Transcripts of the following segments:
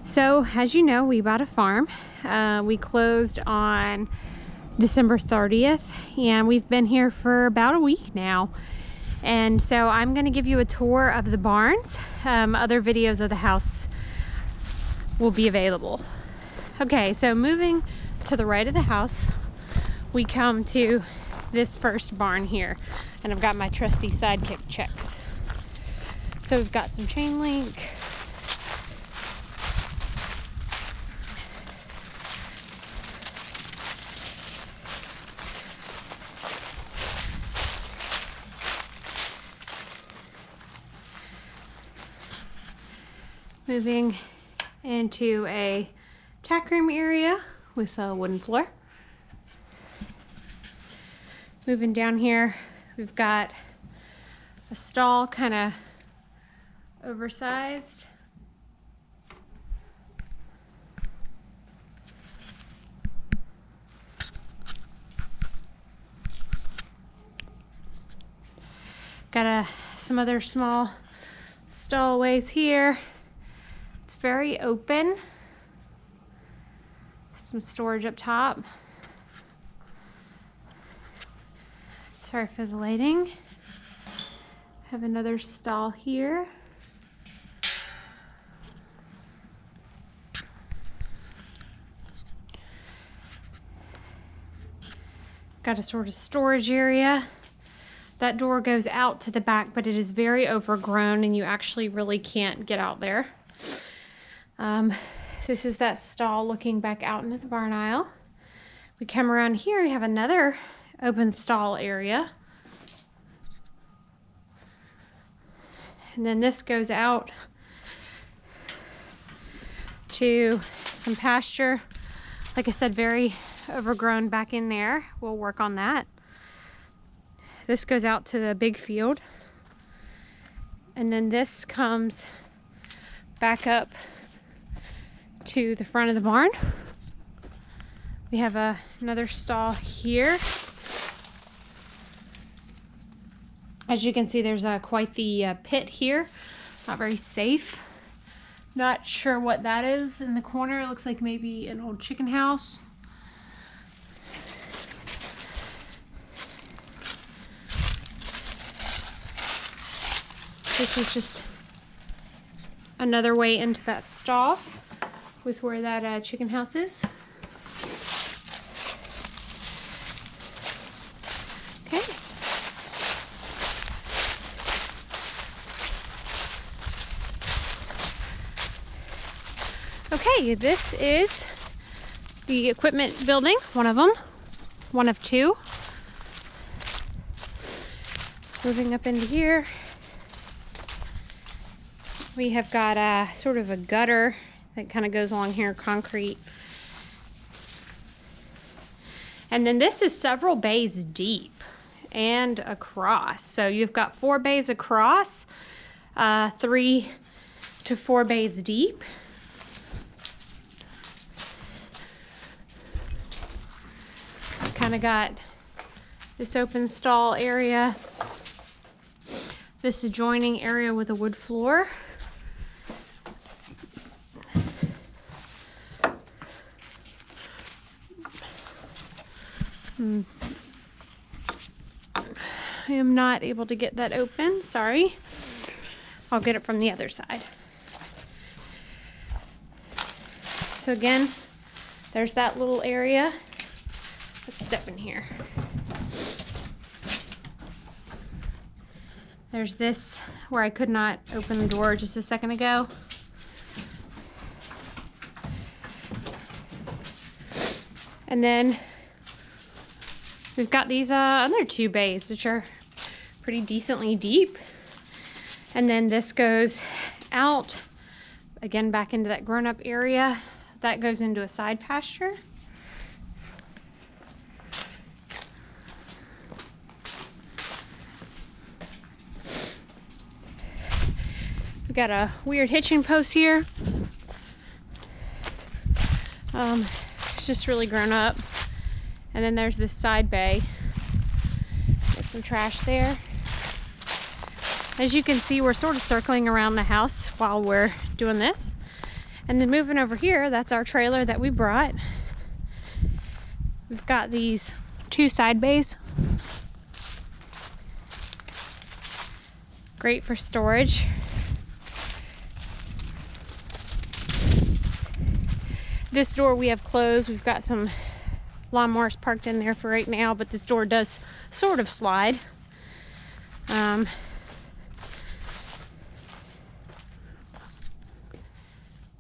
So, as you know, we bought a farm. We closed on December 30th, and we've been here for about a week now. And so I'm going to give you a tour of the barns. Other videos of the house will be available. Okay, so moving to the right of the house, we come to this first barn here, and I've got my trusty Sidekick checks. So we've got some chain link. Moving into a tack room area with a wooden floor. Moving down here, we've got a stall, kind of oversized. Got some other small stallways here. It's very open. Some storage up top. Sorry for the lighting. Have another stall here. Got a sort of storage area. That door goes out to the back, but it is very overgrown and you actually really can't get out there. This is that stall looking back out into the barn aisle. We come around here, we have another open stall area. And then this goes out to some pasture. Like I said, very overgrown back in there. We'll work on that. This goes out to the big field. And then this comes back up to the front of the barn. We have another stall here. As you can see, there's quite the pit here. Not very safe. Not sure what that is in the corner. It looks like maybe an old chicken house. This is just another way into that stall with where that chicken house is. Okay. Okay, this is the equipment building, one of them, one of two. Moving up into here, we have got sort of a gutter that kind of goes along here, concrete. And then this is several bays deep and across. So you've got 4 bays across, 3 to 4 bays deep. Kind of got this open stall area, this adjoining area with a wood floor. I am not able to get that open, sorry. I'll get it from the other side. So again, there's that little area. Let's step in here. There's this where I could not open the door just a second ago. And then we've got these other 2 bays, which are pretty decently deep. And then this goes out, again, back into that grown-up area. That goes into a side pasture. We've got a weird hitching post here. It's just really grown up. And then there's this side bay. There's some trash there. As you can see, we're sort of circling around the house while we're doing this. And then moving over here, that's our trailer that we brought. We've got these 2 side bays. Great for storage. This door we have closed. We've got some lawnmowers parked in there for right now, but this door does sort of slide.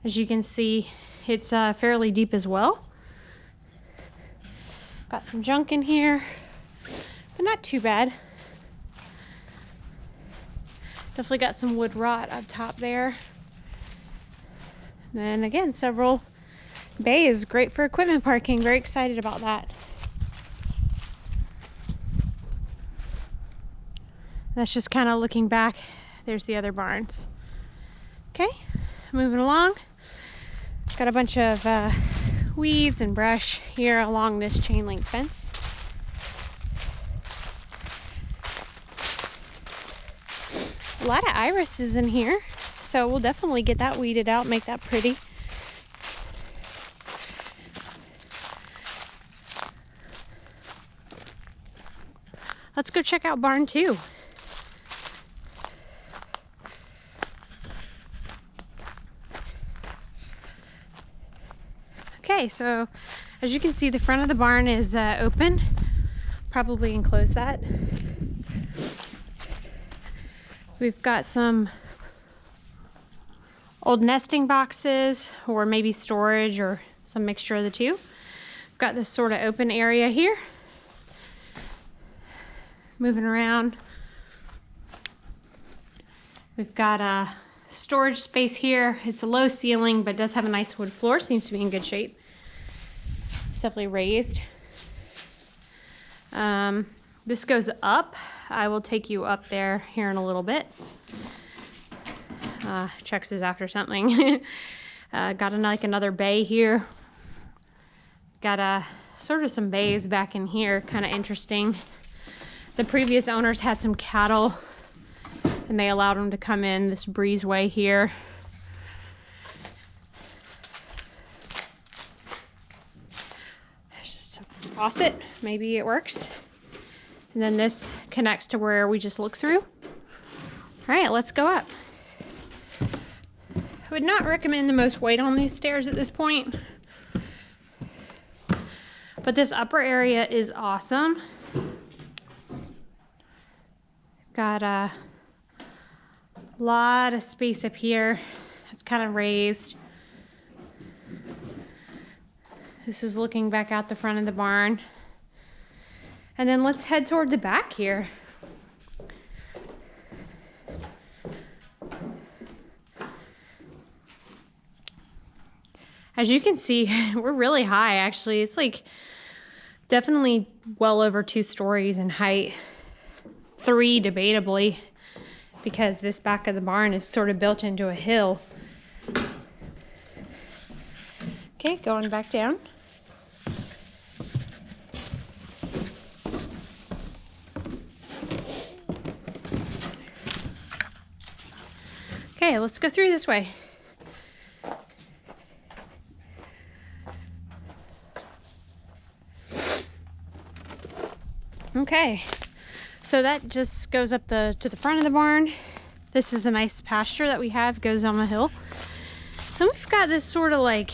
As you can see, it's fairly deep as well. Got some junk in here, but not too bad. Definitely got some wood rot up top there. Then again, several bays, great for equipment parking. Very excited about that. That's just kind of looking back. There's the other barns. Okay, moving along. Got a bunch of weeds and brush here along this chain link fence. A lot of irises in here, so we'll definitely get that weeded out, make that pretty. Let's go check out barn 2. Okay, so as you can see, the front of the barn is open. Probably enclose that. We've got some old nesting boxes, or maybe storage, or some mixture of the two. We've got this sort of open area here. Moving around. We've got a storage space here. It's a low ceiling, but does have a nice wood floor. Seems to be in good shape. It's definitely raised. This goes up. I will take you up there here in a little bit. Chucks is after something. Got another bay here. Got sort of some bays back in here, kind of interesting. The previous owners had some cattle and they allowed them to come in this breezeway here. There's just a faucet, maybe it works. And then this connects to where we just looked through. All right, let's go up. I would not recommend the most weight on these stairs at this point, but this upper area is awesome. Got a lot of space up here. It's kind of raised. This is looking back out the front of the barn. And then let's head toward the back here. As you can see, we're really high actually. It's like definitely well over 2 stories in height. 3 debatably, because this back of the barn is sort of built into a hill. Okay, going back down. Okay, let's go through this way. Okay, so that just goes up to the front of the barn. This is a nice pasture that we have, goes on the hill. Then we've got this sort of like,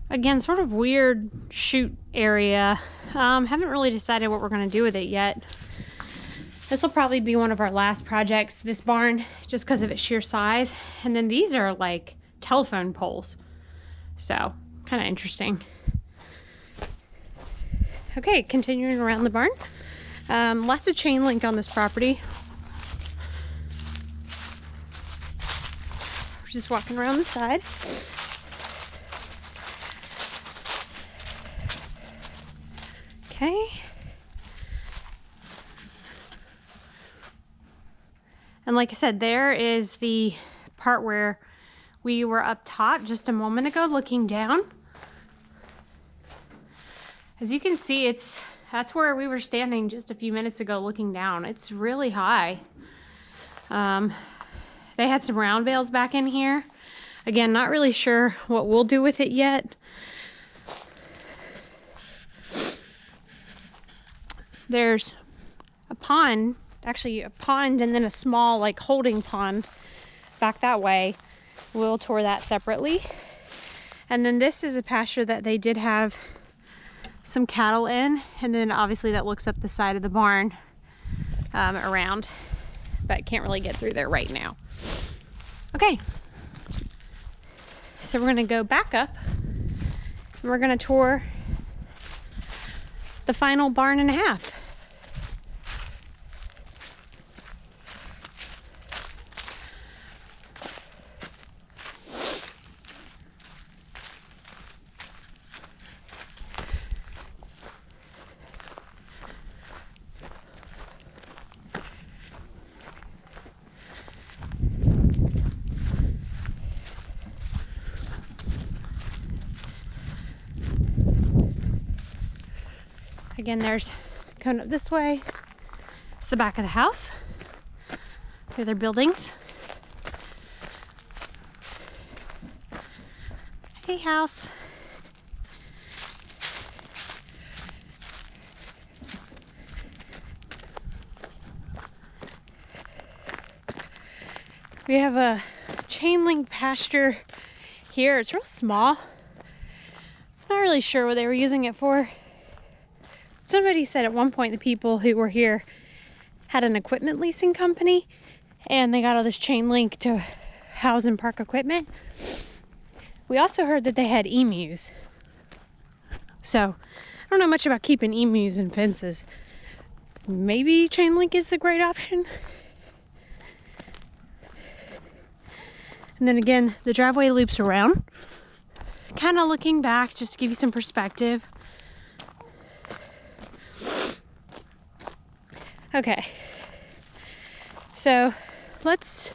again, sort of weird chute area. Haven't really decided what we're gonna do with it yet. This will probably be one of our last projects, this barn, just because of its sheer size. And then these are like telephone poles. So, kind of interesting. Okay, continuing around the barn. Lots of chain link on this property. We're just walking around the side. Okay. And like I said, there is the part where we were up top just a moment ago looking down. As you can see, that's where we were standing just a few minutes ago looking down. It's really high. They had some round bales back in here. Again, not really sure what we'll do with it yet. There's a pond, actually a pond and then a small like holding pond back that way. We'll tour that separately. And then this is a pasture that they did have some cattle in, and then obviously that looks up the side of the barn around, but can't really get through there right now. Okay, so we're gonna go back up and we're gonna tour the final barn and a half. Again, there's going up this way. It's the back of the house. The other buildings. Hey, house. We have a chain link pasture here. It's real small. Not really sure what they were using it for. Somebody said at one point the people who were here had an equipment leasing company and they got all this chain link to house and park equipment. We also heard that they had emus. So I don't know much about keeping emus and fences. Maybe chain link is the great option. And then again, the driveway loops around. Kind of looking back just to give you some perspective. Okay, so let's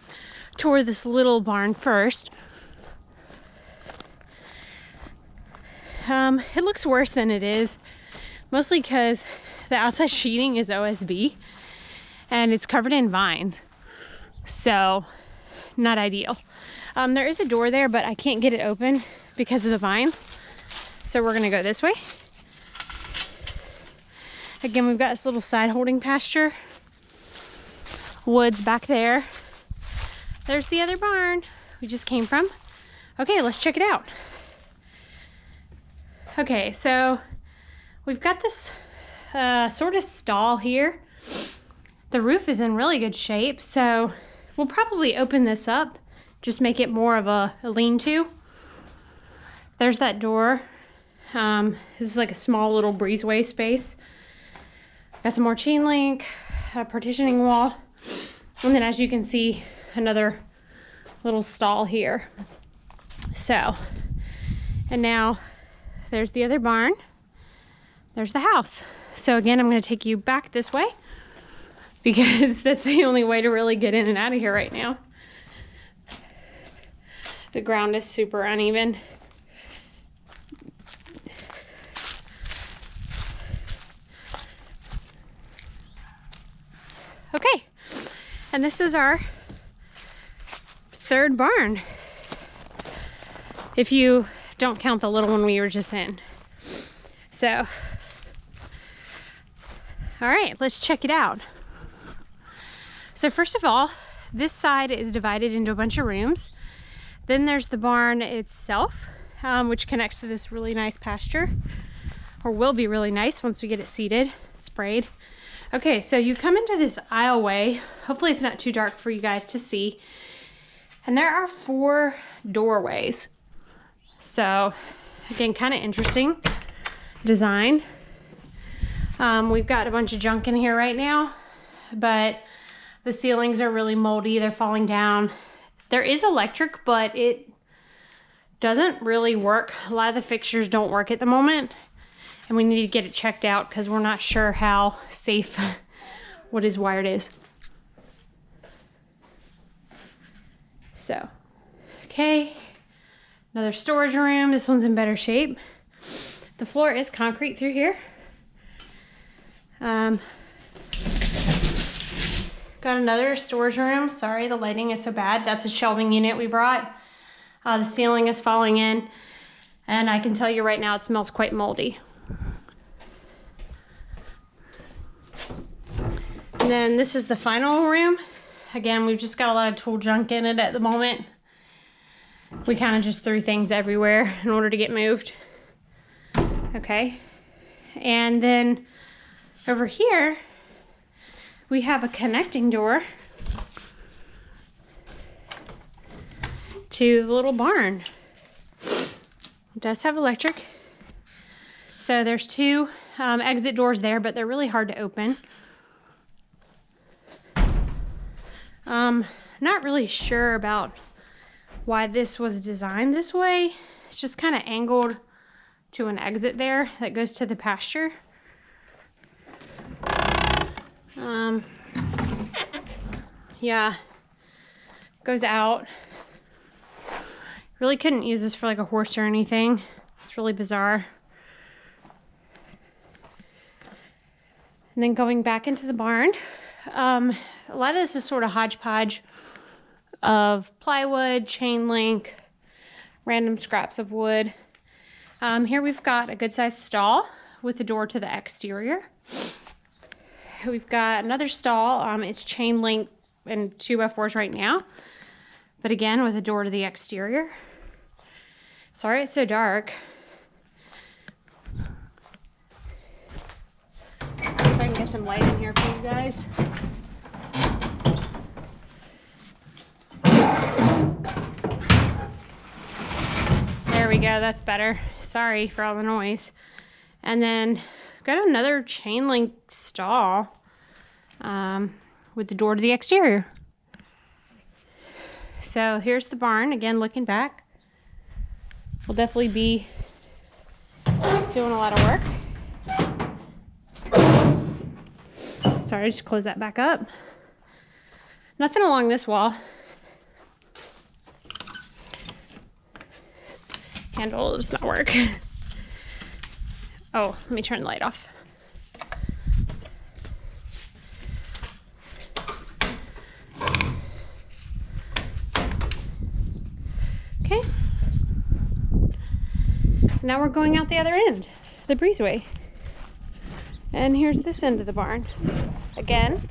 tour this little barn first. It looks worse than it is, mostly because the outside sheeting is OSB and it's covered in vines, so not ideal. There is a door there, but I can't get it open because of the vines, so we're gonna go this way. Again, we've got this little side holding pasture. Woods back there. There's the other barn we just came from. Okay, let's check it out. Okay, so we've got this sort of stall here. The roof is in really good shape, so we'll probably open this up, just make it more of a lean-to. There's that door. This is like a small little breezeway space. Got some more chain link, a partitioning wall, and then as you can see, another little stall here. So, and now there's the other barn. There's the house. So again, I'm going to take you back this way because that's the only way to really get in and out of here right now. The ground is super uneven. Okay, and this is our third barn, if you don't count the little one we were just in. So, all right, let's check it out. So first of all, this side is divided into a bunch of rooms. Then there's the barn itself, which connects to this really nice pasture, or will be really nice once we get it seeded, sprayed. Okay, so you come into this aisleway. Hopefully it's not too dark for you guys to see. And there are 4 doorways. So, again, kind of interesting design. We've got a bunch of junk in here right now, but the ceilings are really moldy. They're falling down. There is electric, but it doesn't really work. A lot of the fixtures don't work at the moment. And we need to get it checked out because we're not sure how safe what is wired is. So, okay, another storage room. This one's in better shape. The floor is concrete through here. Got another storage room. Sorry, the lighting is so bad. That's a shelving unit we brought. The ceiling is falling in, and I can tell you right now it smells quite moldy. And then this is the final room. Again, we've just got a lot of tool junk in it at the moment. We kind of just threw things everywhere in order to get moved. Okay. And then over here, we have a connecting door to the little barn. It does have electric. So there's two exit doors there, but they're really hard to open. Not really sure about why this was designed this way. It's just kind of angled to an exit there that goes to the pasture. Yeah, goes out. Really couldn't use this for like a horse or anything. It's really bizarre. And then going back into the barn, a lot of this is sort of hodgepodge of plywood, chain link, random scraps of wood. Here we've got a good sized stall with the door to the exterior. We've got another stall. It's chain link and 2x4s right now, but again with a door to the exterior. Sorry it's so dark. See if I can get some light in here for you guys. There we go, that's better. Sorry for all the noise. And then got another chain link stall with the door to the exterior. So here's the barn, again looking back. We'll definitely be doing a lot of work. Sorry, just close that back up. Nothing along this wall. Handle does not work. Oh, let me turn the light off. Okay. Now we're going out the other end, the breezeway. And here's this end of the barn. Again,